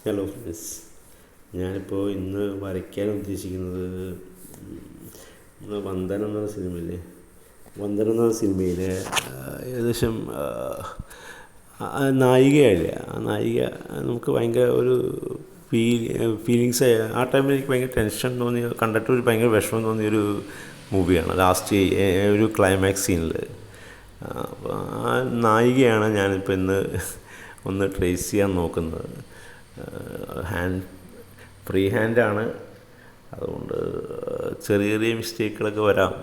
Hello friends, ഞാനിപ്പോൾ ഇന്ന് വരയ്ക്കാൻ ഉദ്ദേശിക്കുന്നത് നമ്മുടെ വന്ദനം എന്ന സിനിമയിലെ ഏകദേശം നായികയല്ലേ, ആ നായിക നമുക്ക് ഭയങ്കര ഒരു ഫീലിങ്സ്. ആ ടൈമിൽ എനിക്ക് ഭയങ്കര ടെൻഷൻ തോന്നിയ, കണ്ടിട്ടൊരു ഭയങ്കര വിഷമം തോന്നിയൊരു മൂവിയാണ് ലാസ്റ്റ് ഒരു ക്ലൈമാക്സ് സീനിൽ. അപ്പോൾ ആ നായികയാണ് ഞാനിപ്പോൾ ഇന്ന് ഒന്ന് ട്രേസ് ചെയ്യാൻ നോക്കുന്നത്. ഫ്രീ ഹാൻഡാണ്, അതുകൊണ്ട് ചെറിയ ചെറിയ മിസ്റ്റേക്കുകളൊക്കെ വരാം.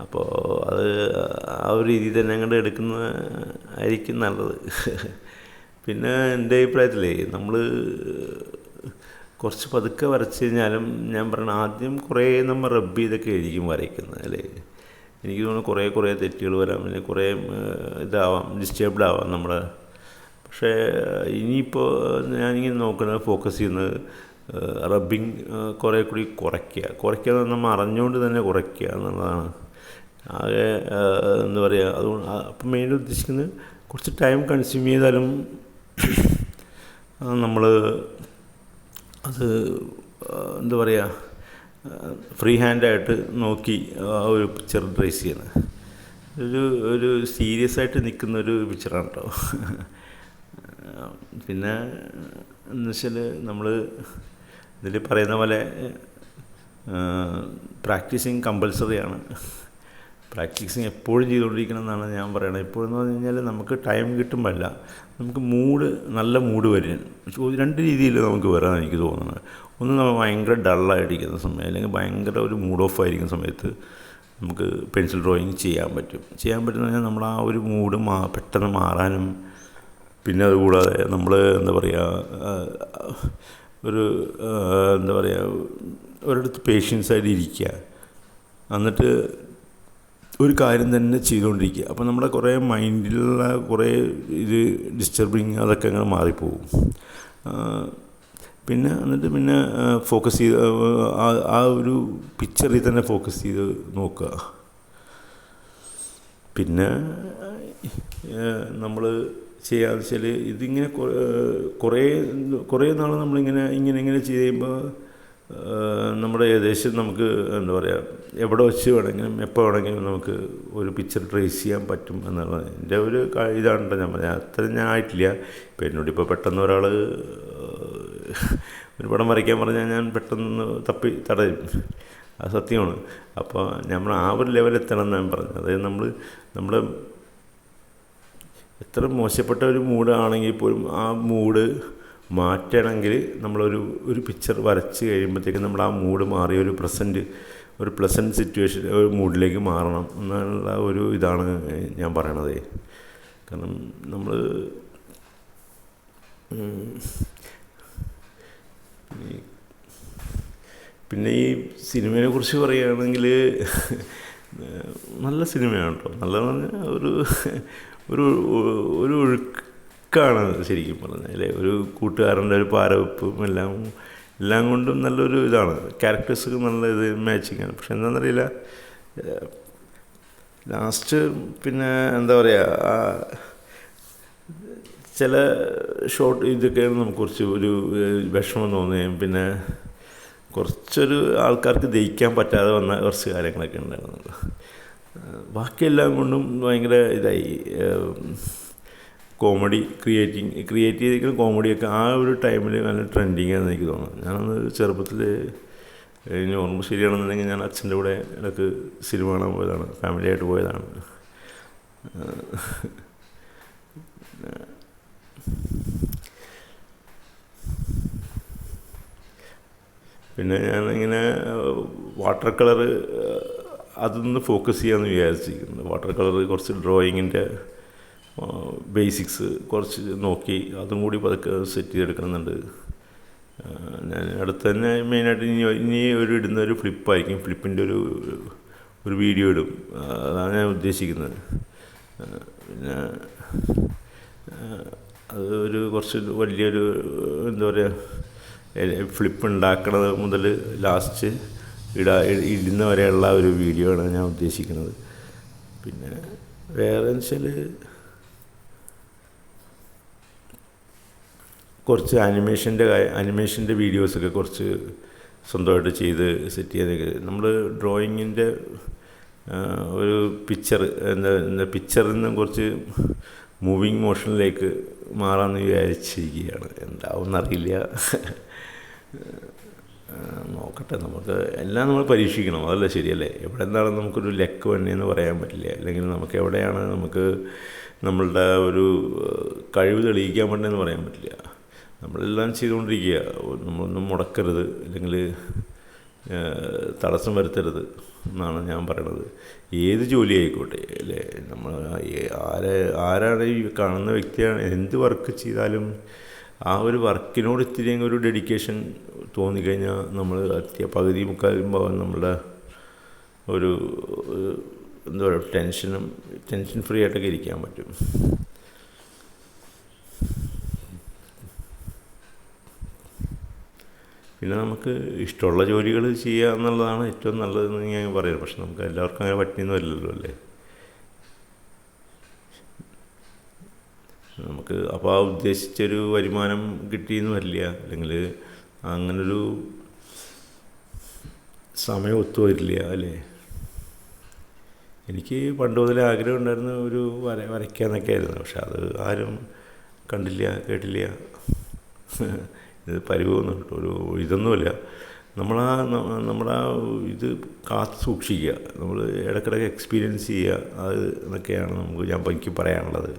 അപ്പോൾ അത് ആ ഒരു രീതിയിൽ തന്നെ അങ്ങോട്ട് എടുക്കുന്ന ആയിരിക്കും നല്ലത്. പിന്നെ എൻ്റെ അഭിപ്രായത്തിൽ നമ്മൾ കുറച്ച് പതുക്കെ വരച്ച് കഴിഞ്ഞാലും, ഞാൻ പറയണ ആദ്യം കുറേ നമ്മൾ റബ്ബ് ചെയ്തൊക്കെ ആയിരിക്കും വരയ്ക്കുന്നത് അല്ലേ. എനിക്ക് തോന്നുന്നു കുറേ തെറ്റുകൾ വരാം, അല്ലെങ്കിൽ കുറേ ഇതാവാം, ഡിസ്റ്റേബ്ഡ് ആവാം നമ്മുടെ. പക്ഷേ ഇനിയിപ്പോൾ ഞാനിങ്ങനെ നോക്കുന്നത്, ഫോക്കസ് ചെയ്യുന്നത് റബ്ബിങ് കുറേ കൂടി കുറയ്ക്കുക നമ്മൾ അറിഞ്ഞുകൊണ്ട് തന്നെ കുറയ്ക്കുക എന്നുള്ളതാണ്. ആകെ എന്താ പറയുക, അതുകൊണ്ട് അപ്പം മെയിൻ ഉദ്ദേശിക്കുന്നത് കുറച്ച് ടൈം കൺസ്യൂം ചെയ്താലും നമ്മൾ അത് എന്താ പറയുക, ഫ്രീ ഹാൻഡായിട്ട് നോക്കി ആ ഒരു പിക്ചർ ട്രേസ് ചെയ്യണം. ഒരു സീരിയസ് ആയിട്ട് നിൽക്കുന്നൊരു പിക്ചറാണ് കേട്ടോ. പിന്നെ എന്ന് വെച്ചാൽ നമ്മൾ ഇതിൽ പറയുന്ന പോലെ പ്രാക്ടീസിങ് കമ്പൽസറിയാണ്. പ്രാക്ടീസിങ് എപ്പോഴും ചെയ്തുകൊണ്ടിരിക്കണം എന്നാണ് ഞാൻ പറയണത്. എപ്പോഴെന്ന് പറഞ്ഞു കഴിഞ്ഞാൽ നമുക്ക് ടൈം കിട്ടുമ്പോഴല്ല, നമുക്ക് നല്ല മൂഡ് വരും. രണ്ട് രീതിയിൽ നമുക്ക് വരാൻ എനിക്ക് തോന്നുന്നത്. ഒന്ന്, നമ്മൾ ഭയങ്കര ഡള്ളായിട്ടിരിക്കുന്ന സമയം, അല്ലെങ്കിൽ ഭയങ്കര ഒരു മൂഡ് ഓഫ് ആയിരിക്കുന്ന സമയത്ത് നമുക്ക് പെൻസിൽ ഡ്രോയിങ് ചെയ്യാൻ പറ്റുമെന്ന് പറഞ്ഞാൽ നമ്മൾ ആ ഒരു മൂഡ് പെട്ടെന്ന് മാറാനും, പിന്നെ അതുകൂടാതെ നമ്മൾ എന്താ പറയുക, ഒരിടത്ത് പേഷ്യൻസായിട്ട് ഇരിക്കുക, എന്നിട്ട് ഒരു കാര്യം തന്നെ ചെയ്തുകൊണ്ടിരിക്കുക. അപ്പോൾ നമ്മുടെ കുറേ മൈൻഡിലുള്ള കുറേ ഡിസ്റ്റർബിങ് അതൊക്കെ അങ്ങനെ മാറിപ്പോവും. പിന്നെ ഫോക്കസ് ചെയ്ത് ആ ഒരു പിക്ചറിൽ തന്നെ ഫോക്കസ് ചെയ്ത് നോക്കുക. പിന്നെ നമ്മൾ ചെയ്യാന്ന് വെച്ചാൽ, ഇതിങ്ങനെ കുറേ നാൾ നമ്മളിങ്ങനെ ചെയ്യുമ്പോൾ നമ്മുടെ ഏകദേശം നമുക്ക് എന്താ പറയുക, എവിടെ വെച്ച് വേണമെങ്കിലും എപ്പോൾ വേണമെങ്കിലും നമുക്ക് ഒരു പിക്ചർ ട്രേസ് ചെയ്യാൻ പറ്റും എന്നുള്ളത് എൻ്റെ ഒരു ഇതാണ്. അത്ര ഞാൻ ആയിട്ടില്ല. ഇപ്പോൾ എന്നോടിപ്പോൾ പെട്ടെന്ന് ഒരാൾ ഒരു പടം വരയ്ക്കാൻ പറഞ്ഞാൽ ഞാൻ പെട്ടെന്ന് തടയും, അത് സത്യമാണ്. അപ്പോൾ നമ്മൾ ആ ഒരു ലെവലെത്തണം എന്നാണ് പറഞ്ഞത്. അതായത് നമ്മൾ എത്ര മോശപ്പെട്ട ഒരു മൂഡാണെങ്കിൽ പോലും ആ മൂഡ് മാറ്റണമെങ്കിൽ നമ്മളൊരു പിക്ചർ വരച്ച് കഴിയുമ്പോഴത്തേക്കും നമ്മൾ ആ മൂഡ് മാറി ഒരു പ്ലസൻറ്റ് സിറ്റുവേഷൻ, ഒരു മൂഡിലേക്ക് മാറണം എന്നുള്ള ഒരു ഇതാണ് ഞാൻ പറയണത്. കാരണം നമ്മൾ പിന്നെ ഈ സിനിമയെ കുറിച്ച് പറയുകയാണെങ്കിൽ നല്ല സിനിമയാണ് കേട്ടോ. നല്ലതെന്ന് പറഞ്ഞാൽ ഒരു ഒഴുക്കാണ് ശരിക്കും പറഞ്ഞാൽ. ഒരു കൂട്ടുകാരൻ്റെ ഒരു പാരവെപ്പും എല്ലാം കൊണ്ടും നല്ലൊരു ഇതാണ്. ക്യാരക്ടേഴ്സൊക്കെ നല്ല മാച്ചിങ്ങാണ്. പക്ഷെ എന്താണെന്നറിയില്ല, ലാസ്റ്റ് പിന്നെ എന്താ പറയുക, ചില ഷോട്ട് ഇതൊക്കെയാണ് നമുക്ക് കുറച്ച് ഒരു വിഷമം തോന്നുകയും, പിന്നെ കുറച്ചൊരു ആൾക്കാർക്ക് ദഹിക്കാൻ പറ്റാതെ വന്ന കുറച്ച് കാര്യങ്ങളൊക്കെ ഉണ്ടായിരുന്നു. ബാക്കിയെല്ലാം കൊണ്ടും ഭയങ്കര ഇതായി. കോമഡി ക്രിയേറ്റ് ചെയ്തിരിക്കുന്ന കോമഡിയൊക്കെ ആ ഒരു ടൈമിൽ നല്ല ട്രെൻഡിങ്ങാണെന്ന് എനിക്ക് തോന്നുന്നു. ഞാനന്ന് ചെറുപ്പത്തിൽ, ഇനി ഓർമ്മ ശരിയാണെന്നുണ്ടെങ്കിൽ, ഞാൻ അച്ഛൻ്റെ കൂടെ ഇടയ്ക്ക് സിനിമ കാണാൻ പോയതാണ്, ഫാമിലിയായിട്ട് പോയതാണ്. പിന്നെ ഞാനിങ്ങനെ വാട്ടർ കളറ് അതൊന്ന് ഫോക്കസ് ചെയ്യാമെന്ന് വിചാരിച്ചിരിക്കുന്നു. വാട്ടർ കളർ കുറച്ച് ഡ്രോയിങ്ങിൻ്റെ ബേസിക്സ് കുറച്ച് നോക്കി അതും കൂടി പതുക്കെ സെറ്റ് ചെയ്തെടുക്കണമെന്നുണ്ട്. ഞാൻ അടുത്ത് തന്നെ മെയിനായിട്ട് ഇനി ഇടുന്ന ഒരു ഫ്ലിപ്പായിരിക്കും. ഫ്ലിപ്പിൻ്റെ ഒരു വീഡിയോ ഇടും, അതാണ് ഞാൻ ഉദ്ദേശിക്കുന്നത്. പിന്നെ അത് കുറച്ച് വലിയൊരു എന്താ പറയുക, ഫ്ലിപ്പ് ഉണ്ടാക്കണത് മുതൽ ലാസ്റ്റ് ഇടുന്ന വരെയുള്ള ഒരു വീഡിയോ ആണ് ഞാൻ ഉദ്ദേശിക്കുന്നത്. പിന്നെ വേറെ വെച്ചാൽ കുറച്ച് അനിമേഷൻ്റെ വീഡിയോസൊക്കെ കുറച്ച് സ്വന്തമായിട്ട് ചെയ്ത് സെറ്റ് ചെയ്യാനൊക്കെ നമ്മൾ ഡ്രോയിങ്ങിൻ്റെ ഒരു പിക്ചറിൽ നിന്ന് കുറച്ച് മൂവിങ് മോഷനിലേക്ക് മാറാമെന്ന് വിചാരിച്ചിരിക്കുകയാണ്. എന്താവുമെന്നറിയില്ല. നോക്കട്ടെ. നമുക്ക് എല്ലാം നമ്മൾ പരീക്ഷിക്കണം. അതല്ല ശരിയല്ലേ? എവിടെ നിന്നാണ് നമുക്കൊരു ലക്ക് വന്നതെന്ന് പറയാൻ പറ്റില്ല. അല്ലെങ്കിൽ നമുക്ക് എവിടെയാണ് നമ്മളുടെ ഒരു കഴിവ് തെളിയിക്കാൻ പറ്റുന്നതെന്ന് പറയാൻ പറ്റില്ല. നമ്മളെല്ലാം ചെയ്തുകൊണ്ടിരിക്കുക. നമ്മളൊന്നും മുടക്കരുത്, അല്ലെങ്കിൽ തടസ്സം വരുത്തരുത് എന്നാണ് ഞാൻ പറയണത്. ഏത് ജോലി ആയിക്കോട്ടെ അല്ലേ, നമ്മൾ ആരാണ് ഈ കാണുന്ന വ്യക്തിയാണ് എന്ത് വർക്ക് ചെയ്താലും ആ ഒരു വർക്കിനോട് ഇത്തിരി ഒരു ഡെഡിക്കേഷൻ തോന്നിക്കഴിഞ്ഞാൽ നമ്മൾ പകുതി മുക്കാലുമ്പോൾ നമ്മളുടെ ഒരു എന്താ പറയുക ടെൻഷൻ ഫ്രീ ആയിട്ടൊക്കെ ഇരിക്കാൻ പറ്റും. പിന്നെ നമുക്ക് ഇഷ്ടമുള്ള ജോലികൾ ചെയ്യുക എന്നുള്ളതാണ് ഏറ്റവും നല്ലതെന്ന് ഞാൻ പറയുന്നത്. പക്ഷെ നമുക്ക് എല്ലാവർക്കും അങ്ങനെ പറ്റിയെന്നും അല്ലല്ലോ അല്ലേ. നമുക്ക് അപ്പോൾ ആ ഉദ്ദേശിച്ചൊരു വരുമാനം കിട്ടിയെന്നും വരില്ല, അല്ലെങ്കിൽ അങ്ങനൊരു സമയം ഒത്തുവരില്ല അല്ലേ. എനിക്ക് പണ്ട് മുതലേ ആഗ്രഹം ഉണ്ടായിരുന്ന ഒരു വരയ്ക്കാന്നൊക്കെ ആയിരുന്നു. പക്ഷെ അത് ആരും കണ്ടില്ല, കേട്ടില്ല. ഇത് പരിവൊന്നും ഒരു ഇതൊന്നുമില്ല. നമ്മുടെ ഇത് കാത്തു സൂക്ഷിക്കുക, നമ്മൾ ഇടയ്ക്കിടയ്ക്ക് എക്സ്പീരിയൻസ് ചെയ്യുക, അത് എന്നൊക്കെയാണ് എനിക്ക് പറയാനുള്ളത്.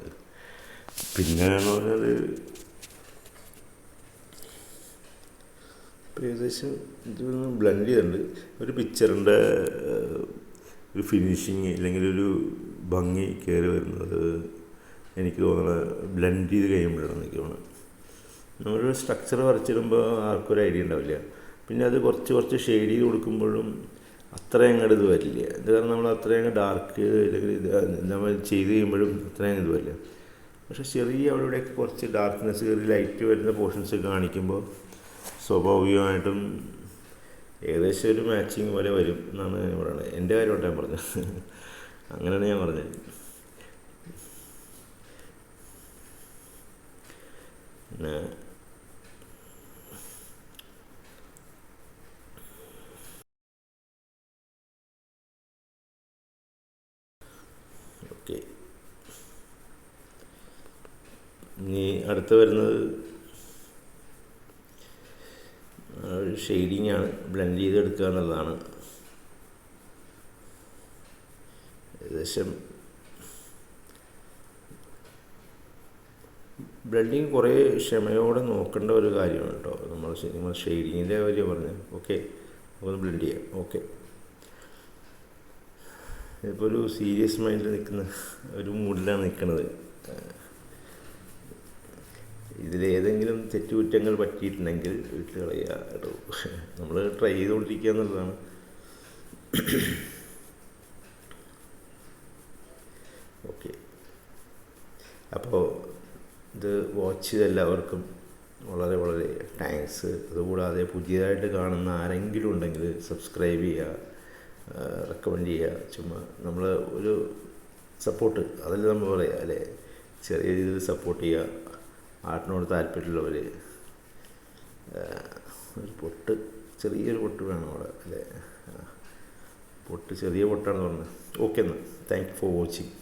പിന്നെ എന്ന് പറഞ്ഞാൽ ഇപ്പോൾ ഏകദേശം ഇതൊന്ന് ബ്ലെൻഡ് ചെയ്തിട്ടുണ്ട്. ഒരു പിക്ചറിൻ്റെ ഒരു ഫിനിഷിങ് അല്ലെങ്കിൽ ഒരു ഭംഗി കയറി വരുന്നത് എനിക്ക് തോന്നുന്നത് ബ്ലെൻഡ് ചെയ്ത് കഴിയുമ്പോഴാണ് എനിക്ക് തോന്നുന്നത്. നമ്മളൊരു സ്ട്രക്ചർ വരച്ചിടുമ്പോൾ ആർക്കൊരു ഐഡിയ ഉണ്ടാവില്ല. പിന്നെ അത് കുറച്ച് ഷെയ്ഡ് ചെയ്ത് കൊടുക്കുമ്പോഴും അത്രയും അങ്ങോട്ട് ഇത് വരില്ല. ഇത് കാരണം നമ്മൾ അത്രയും ഡാർക്ക് അല്ലെങ്കിൽ ഇത് നമ്മൾ ചെയ്ത് കഴിയുമ്പോഴും അത്രയും ഇത് വരില്ല. പക്ഷെ ചെറിയ അവിടെയൊക്കെ കുറച്ച് ഡാർക്ക്നെസ് കയറി ലൈറ്റ് വരുന്ന പോർഷൻസ് കാണിക്കുമ്പോൾ സ്വാഭാവികമായിട്ടും ഏകദേശം ഒരു മാച്ചിങ് പോലെ വരും എന്നാണ് ഞാൻ പറയുന്നത്. എൻ്റെ കാര്യമായിട്ട് ഞാൻ പറഞ്ഞത്. അങ്ങനെയാണ് ഞാൻ പറഞ്ഞത്. പിന്നെ ഓക്കെ, ഇനി അടുത്ത് വരുന്നത് ഒരു ഷെയ്ഡിങ് ആണ്, ബ്ലെൻഡ് ചെയ്തെടുക്കുക എന്നുള്ളതാണ്. ഏകദേശം ബ്ലെൻഡിങ് കുറേ ക്ഷമയോടെ നോക്കേണ്ട ഒരു കാര്യമാണ് കേട്ടോ. നമ്മൾ ഷെയ്ഡിങ്ങിൻ്റെ കാര്യം പറഞ്ഞത്. ഓക്കെ, നമുക്കൊന്ന് ബ്ലെൻഡ് ചെയ്യാം. ഓക്കെ, ഇപ്പോൾ ഒരു സീരിയസ് മൈൻഡിൽ നിൽക്കുന്ന ഒരു മൂഡിലാണ് നിൽക്കുന്നത്. ഇതിലേതെങ്കിലും തെറ്റുകുറ്റങ്ങൾ പറ്റിയിട്ടുണ്ടെങ്കിൽ വിട്ട് കളയുക കേട്ടോ. നമ്മൾ ട്രൈ ചെയ്തുകൊണ്ടിരിക്കുക എന്നുള്ളതാണ്. ഓക്കെ, അപ്പോൾ ഇത് വാച്ച് ചെയ്ത എല്ലാവർക്കും വളരെ വളരെ താങ്ക്സ്. അതുകൂടാതെ പുതിയതായിട്ട് കാണുന്ന ആരെങ്കിലും ഉണ്ടെങ്കിൽ സബ്സ്ക്രൈബ് ചെയ്യുക, റെക്കമെൻഡ് ചെയ്യുക. ചുമ്മാ നമ്മൾ ഒരു സപ്പോർട്ട്, അതല്ലേ നമ്മൾ പറയുക അല്ലേ. ചെറിയ രീതിയിൽ സപ്പോർട്ട് ചെയ്യുക. ആർട്ടിനോട് താല്പര്യമുള്ളവർ ഒരു ചെറിയൊരു പൊട്ട് വേണം അവിടെ അല്ലേ. ചെറിയ പൊട്ടാണെന്ന് പറഞ്ഞത്. ഓക്കെ, എന്നാൽ താങ്ക് യു ഫോർ വാച്ചിങ്.